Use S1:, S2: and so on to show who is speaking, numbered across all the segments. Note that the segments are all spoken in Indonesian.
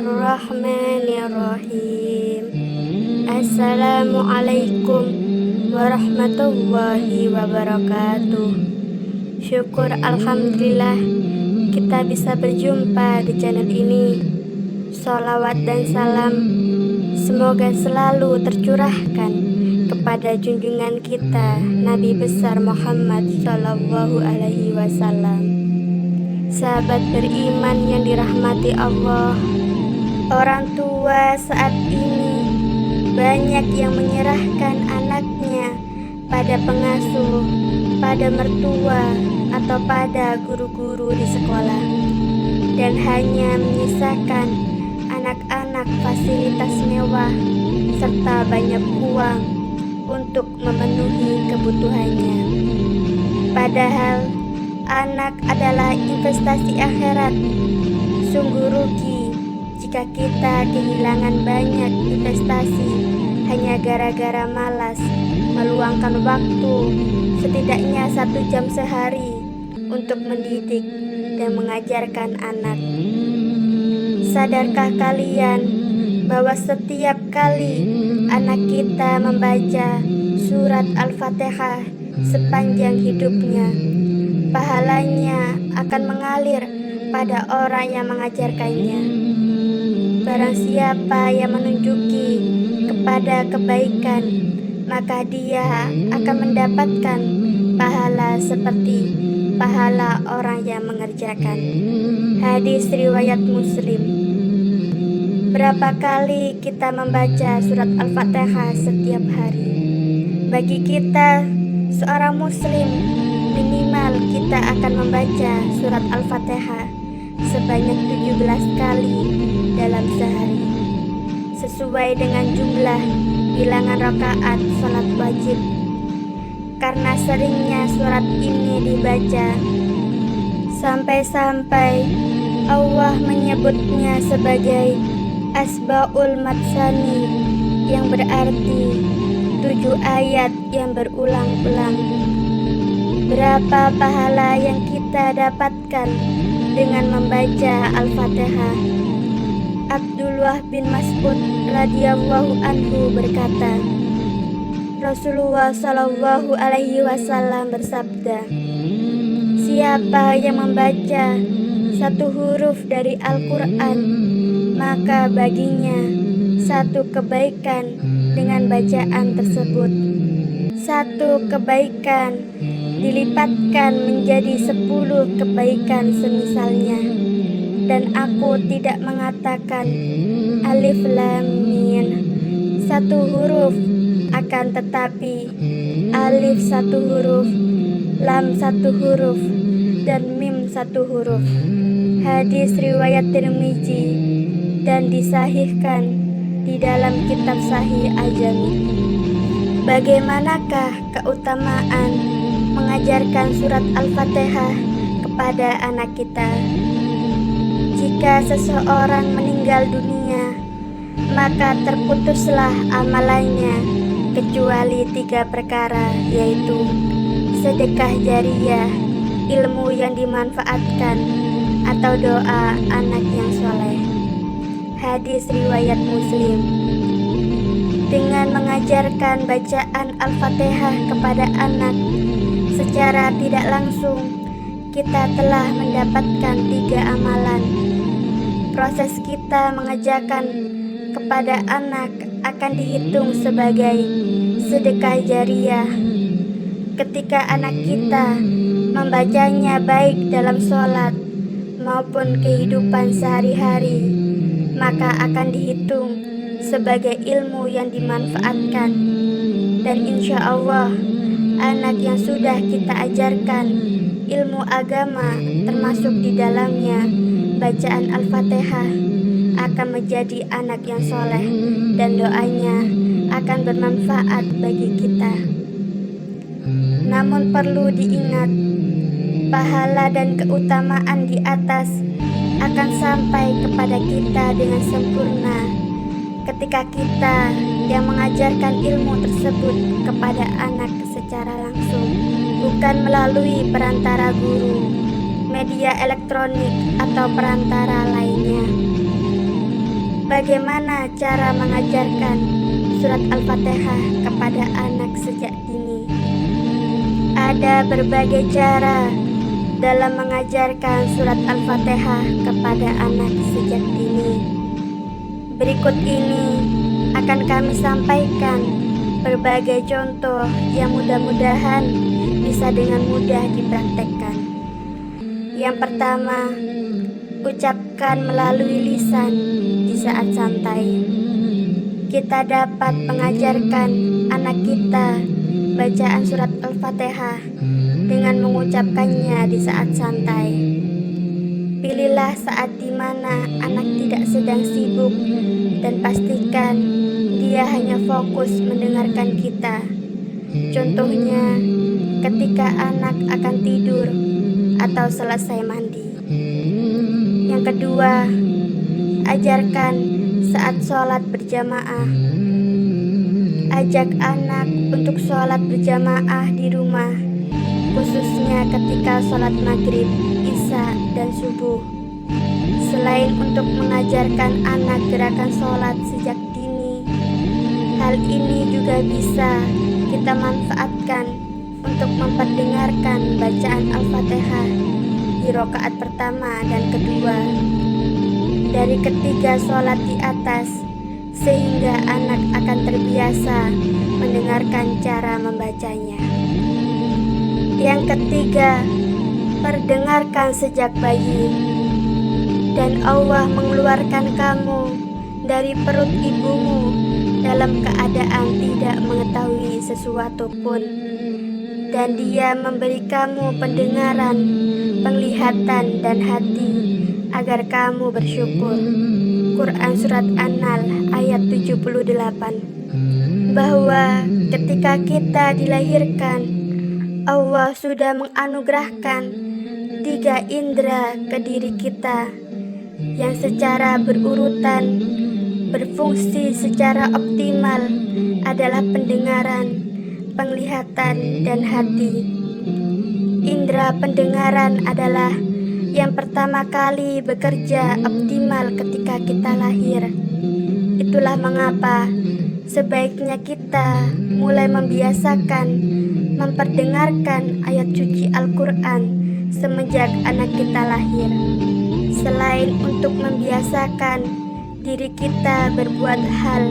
S1: Bismillahirrahmanirrahim. Assalamualaikum warahmatullahi wabarakatuh. Syukur alhamdulillah kita bisa berjumpa di channel ini. Sholawat dan salam semoga selalu tercurahkan kepada junjungan kita Nabi besar Muhammad Sallallahu Alaihi Wasallam. Sahabat beriman yang dirahmati Allah, orang tua saat ini banyak yang menyerahkan anaknya pada pengasuh, pada mertua, atau pada guru-guru di sekolah, dan hanya menyisakan anak-anak fasilitas mewah serta banyak uang untuk memenuhi kebutuhannya. Padahal anak adalah investasi akhirat. Sungguh rugi jika kita kehilangan banyak investasi hanya gara-gara malas meluangkan waktu setidaknya 1 jam sehari untuk mendidik dan mengajarkan anak. Sadarkah kalian bahwa setiap kali anak kita membaca surat Al-Fatihah sepanjang hidupnya, pahalanya akan mengalir pada orang yang mengajarkannya. Barang siapa yang menunjuki kepada kebaikan, maka dia akan mendapatkan pahala seperti pahala orang yang mengerjakan. Hadis riwayat Muslim. Berapa kali kita membaca surat Al-Fatihah setiap hari? Bagi kita seorang muslim, minimal kita akan membaca surat Al-Fatihah sebanyak 17 kali dalam sehari, sesuai dengan jumlah bilangan rakaat salat wajib. Karena seringnya surat ini dibaca, sampai-sampai Allah menyebutnya sebagai Asbaul Matsani, yang berarti 7 ayat yang berulang-ulang. Berapa pahala yang kita dapatkan dengan membaca Al-Fatihah? Abdullah bin Mas'ud radhiyallahu anhu berkata, Rasulullah Shallallahu Alaihi Wasallam bersabda, siapa yang membaca 1 huruf dari Al-Quran, maka baginya 1 kebaikan dengan bacaan tersebut. 1 kebaikan dilipatkan menjadi 10 kebaikan semisalnya. Dan aku tidak mengatakan alif lam mim 1 huruf, akan tetapi alif 1 huruf, lam 1 huruf, dan mim 1 huruf. Hadis riwayat Tirmizi dan disahihkan di dalam kitab Sahih Al-Jami. Bagaimanakah keutamaan mengajarkan surat Al-Fatihah kepada anak kita? Jika seseorang meninggal dunia, maka terputuslah amalannya kecuali 3 perkara, yaitu sedekah jariyah, ilmu yang dimanfaatkan, atau doa anak yang soleh. Hadis riwayat Muslim. Dengan mengajarkan bacaan Al-Fatihah kepada anak, secara tidak langsung kita telah mendapatkan 3 amalan. Proses kita mengajarkan kepada anak akan dihitung sebagai sedekah jariyah. Ketika anak kita membacanya baik dalam sholat maupun kehidupan sehari-hari, maka akan dihitung sebagai ilmu yang dimanfaatkan. Dan insya Allah, anak yang sudah kita ajarkan ilmu agama, termasuk di dalamnya bacaan Al-Fatihah, akan menjadi anak yang soleh dan doanya akan bermanfaat bagi kita. Namun perlu diingat, pahala dan keutamaan di atas akan sampai kepada kita dengan sempurna ketika kita yang mengajarkan ilmu tersebut kepada anak secara langsung, bukan melalui perantara guru, media elektronik, atau perantara lainnya. bagaimana cara mengajarkan surat Al-Fatihah kepada anak sejak dini. Ada berbagai cara dalam mengajarkan surat Al-Fatihah kepada anak sejak dini. Berikut ini akan kami sampaikan berbagai contoh yang mudah-mudahan bisa dengan mudah dipraktekkan. Yang pertama, ucapkan melalui lisan di saat santai. Kita dapat mengajarkan anak kita bacaan surat Al-Fatihah dengan mengucapkannya di saat santai. Pilihlah saat di mana anak tidak sedang sibuk dan pastikan dia hanya fokus mendengarkan kita. Contohnya, ketika anak akan tidur atau selesai mandi. Yang kedua, ajarkan saat sholat berjamaah. Ajak anak untuk sholat berjamaah di rumah, khususnya ketika sholat maghrib, isya, dan subuh. Selain untuk mengajarkan anak gerakan sholat sejak dini, hal ini juga bisa kita manfaatkan untuk memperdengarkan bacaan Al-Fatihah di rakaat pertama dan kedua, dari ketiga sholat di atas, sehingga anak akan terbiasa mendengarkan cara membacanya. Yang ketiga, perdengarkan sejak bayi. Dan Allah mengeluarkan kamu dari perut ibumu dalam keadaan tidak mengetahui sesuatu pun, dan Dia memberi kamu pendengaran, penglihatan, dan hati agar kamu bersyukur. Quran Surat An-Nahl ayat 78. Bahwa ketika kita dilahirkan, Allah sudah menganugerahkan 3 indera ke diri kita yang secara berurutan berfungsi secara optimal adalah pendengaran, penglihatan, dan hati. Indera pendengaran adalah yang pertama kali bekerja optimal ketika kita lahir. Itulah mengapa sebaiknya kita mulai membiasakan memperdengarkan ayat suci Al-Quran semenjak anak kita lahir. Selain untuk membiasakan diri kita berbuat hal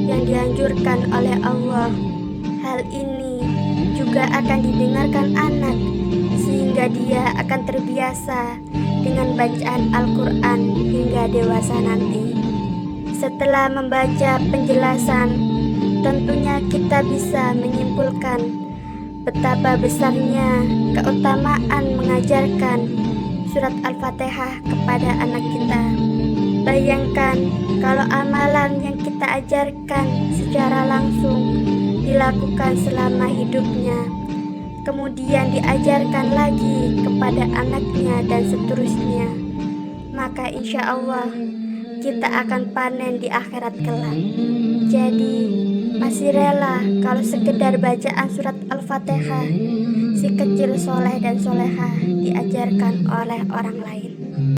S1: yang dianjurkan oleh Allah, hal ini juga akan didengarkan anak sehingga dia akan terbiasa dengan bacaan Al-Quran hingga dewasa nanti. Setelah membaca penjelasan, tentunya kita bisa menyimpulkan betapa besarnya keutamaan mengajarkan surat Al-Fatihah kepada anak kita. Bayangkan kalau amalan yang kita ajarkan secara langsung dilakukan selama hidupnya, kemudian diajarkan lagi kepada anaknya dan seterusnya, maka insya Allah kita akan panen di akhirat kelak. Jadi masih rela kalau sekedar bacaan surat Al-Fatihah si kecil soleh dan solehah diajarkan oleh orang lain.